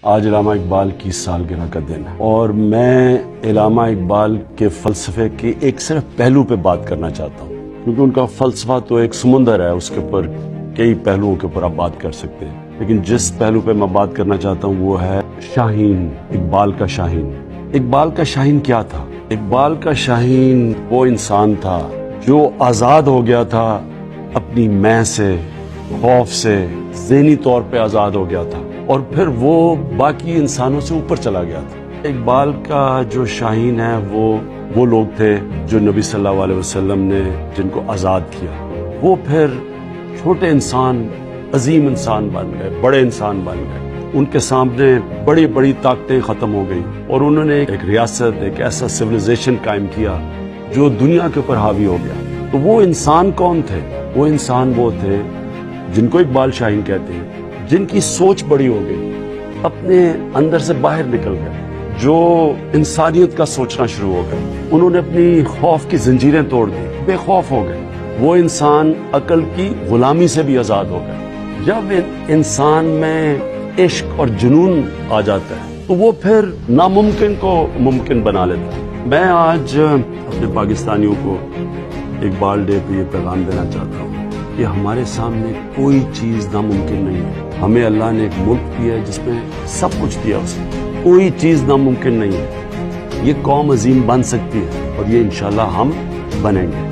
آج علامہ اقبال کی سالگرہ کا دن ہے اور میں علامہ اقبال کے فلسفے کے ایک صرف پہلو پہ بات کرنا چاہتا ہوں، کیونکہ ان کا فلسفہ تو ایک سمندر ہے، اس کے اوپر کئی پہلوؤں کے اوپر آپ بات کر سکتے ہیں، لیکن جس پہلو پہ میں بات کرنا چاہتا ہوں وہ ہے شاہین، اقبال کا شاہین۔ اقبال کا شاہین کیا تھا؟ اقبال کا شاہین وہ انسان تھا جو آزاد ہو گیا تھا اپنی میں سے، خوف سے، ذہنی طور پہ آزاد ہو گیا تھا، اور پھر وہ باقی انسانوں سے اوپر چلا گیا تھا۔ اقبال کا جو شاہین ہے وہ لوگ تھے جو نبی صلی اللہ علیہ وسلم نے جن کو آزاد کیا، وہ پھر چھوٹے انسان عظیم انسان بن گئے، بڑے انسان بن گئے، ان کے سامنے بڑی بڑی طاقتیں ختم ہو گئی اور انہوں نے ایک ریاست، ایک ایسا سویلائزیشن قائم کیا جو دنیا کے اوپر حاوی ہو گیا۔ تو وہ انسان کون تھے؟ وہ انسان وہ تھے جن کو اقبال شاہین کہتے ہیں، جن کی سوچ بڑی ہو گئی، اپنے اندر سے باہر نکل گئے، جو انسانیت کا سوچنا شروع ہو گئے، انہوں نے اپنی خوف کی زنجیریں توڑ دی، بے خوف ہو گئے۔ وہ انسان عقل کی غلامی سے بھی آزاد ہو گئے۔ جب انسان میں عشق اور جنون آ جاتا ہے تو وہ پھر ناممکن کو ممکن بنا لیتا ہے۔ میں آج اپنے پاکستانیوں کو اقبال ڈے پہ یہ پیغام دینا چاہتا ہوں کہ ہمارے سامنے کوئی چیز ناممکن نہیں ہے۔ ہمیں اللہ نے ایک ملک دیا ہے جس میں سب کچھ دیا، اس نے کوئی چیز ناممکن نہیں ہے۔ یہ قوم عظیم بن سکتی ہے اور یہ انشاءاللہ ہم بنیں گے۔